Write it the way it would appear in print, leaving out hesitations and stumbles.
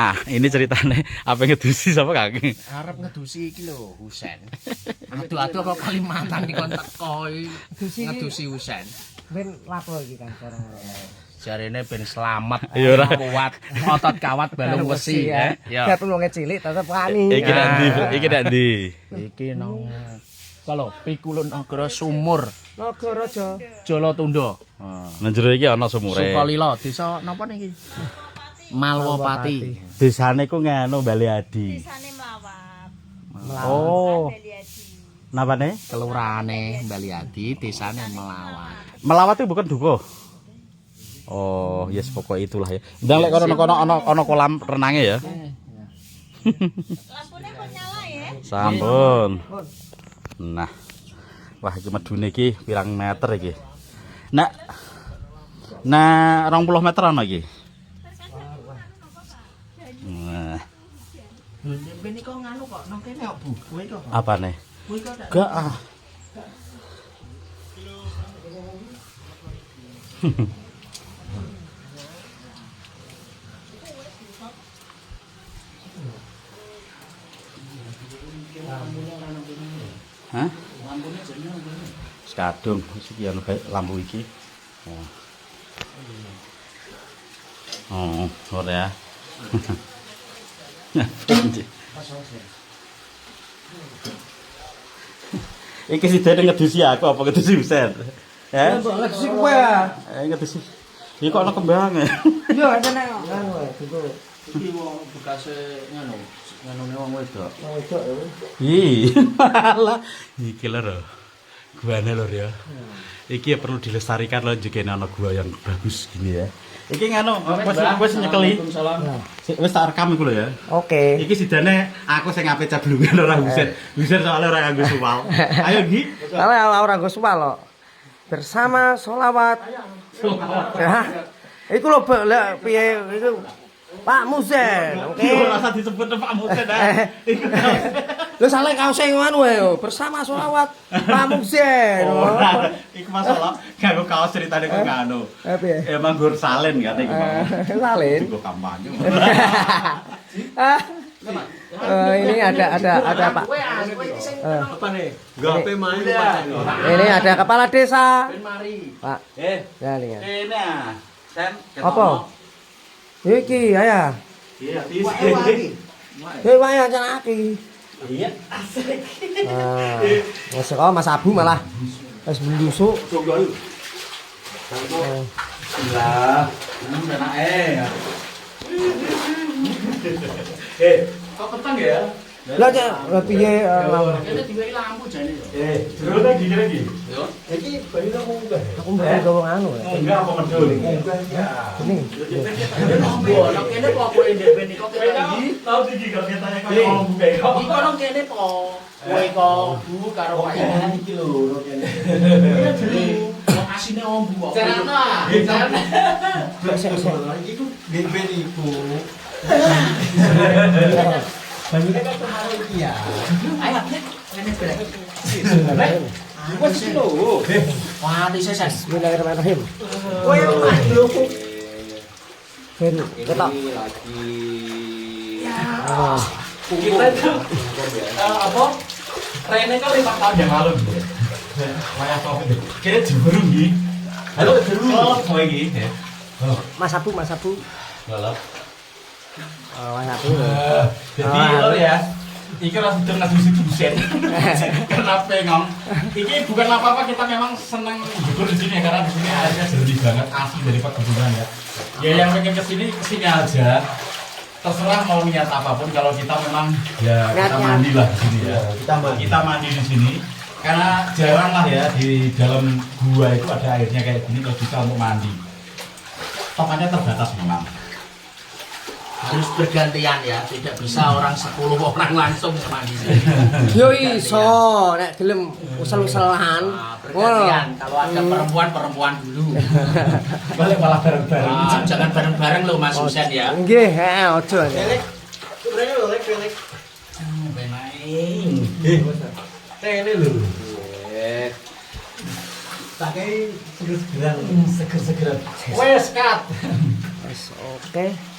Nah, ini ceritanya apa ngedusi sapa Kang? Arep ngedusi iki lho, Husen. Aduh-aduh kok Kalimantan iki kon teko ngedusi Husen. Ben lapo iki Kang bareng. Jarene ben selamat, Ya ora. kuat, otot kawat balung wesi ya. Ya. Ket wong cilik tetep wani. Iki ndak ndi? Iki ndak ndi? Iki nang kalau Pikulun Nagara Sumur, Nagaraja. Jolotundo. Nang jero iki ana sumure. Sukalila, desa napa niki? Malwapati. Desane ku nganu Bali Adi. Desane Melawat. Oh, Baliadi. napane? Kelurahane Baliadi, desane Melawat. Melawat itu bukan dukuh. Oh, yes pokok itulah ya. Ndang lek kono ana kolam renange ya. Lampunya kok nyala ya? Sampun. Nah. Wah, iki medune iki pirang meter iki. Nah. Nah, 20 meter ana iki. Nah, Ben iki kok nganu kok nang kene kok Bu. Kowe kok. apane? Kowe kok Gak ah. Hah? Sekadung iki ana lampu iki. Oh, ora ya. Iki sidene ngedusi aku apa ngedusi Husen? Ya? Ngedusi kowe ya. Ngedusi. Iki kok ana kembang ya. Yo ada nang ngono wae gitu. iki wong bekase nganune wong wedok. Wong wedok ya. Ih, malah iki lho. Guane lho ya. Iki ya perlu dilestarikan lho juga ana gua yang bagus gini ya. Iki nganu wis nyekeli. Wis tak rekam iku lho ya. Oke. Iki sidane aku sing ape cablungan ora Husen. Husen soalnya ora nganggo suwal. Ayo Gi. Kalau ora nggo suwal lo. Bersama sholawat. Ya. Iku lho piye iku Pak Musen. Oke. Ora usah disebut Pak Musen ah. Iku Lho saleh kaose ngono wae bersama sholawat Pak Musen. ora. Iku masalah ganggu kaos ceritane kok ngono. Piye? Emang gur salen kate iku mau. Salin. Iku kampanye. Ini ada Pak. Apa nih? Gape main Ini ada kepala desa. Ben mari. Pak. Ya lihat. Kene ah. Sen Apa? Iki ya. Iya, tis. Hei waya cenaki. Iya, asik. Nah, wis kok Mas Abu malah wis mblusuk. Coba yuk. Lah, enake. Kok petang ya? Lah cek piye Kene diwehi lampu jane yo. Jero lagi lagi. Yo. iki bali aku mbek gowo anu. Enggak apa medul. Ini. Yo, nang kene kok kowe ndek ben kok iki. Tahu tinggi gak ketanya kok ngomong buka kok. Iki nang kene po. Kowe kok Bu karo Pak Iwan iki lho nang kene. Wong asine ombu kok. Carana. Carana. Iku ben iku. Banyak kan kemarin iki ya. Ayo, kene berek. Wes iki lho. Wah, dise ses. Bismillahirrahmanirrahim. Kowe lho. Ben ketok. Lagi. Oh. Kita itu apa? Rene kan 5 tahun yang lalu. Wayah Covid. Kayaknya jeburu iki. Halo, jeburu. Oh, kowe iki. Mas Abu. Galap. Mas Abu. Jadi lho ya. Iki ora sedeng ngadusi buset. Kenapa ngom? Iki bukan apa-apa, kita memang senang hidup di sini karena di sini airnya jernih banget, asli dari pegunungan ya. Ya yang pengen kesini aja. Terserah mau niat apapun, kalau kita memang ya kita mandi lah di sini ya. Kita mandi di sini karena jarang lah ya di dalam gua itu ada airnya kayak gini kalau bisa untuk mandi. Tokannya terbatas memang. Harus bergantian ya, tidak bisa orang 10 orang langsung mandi. Yo iso nek gelem usel-uselan. Bergantian, kalau ada perempuan dulu. Balik malah bareng-bareng. Jangan bareng-bareng lo Mas Husen ya. Nggih, heeh, aja. Main. Ini lho. Pakai seger-segeran. Seger-segeran. Wes kat. Wes oke.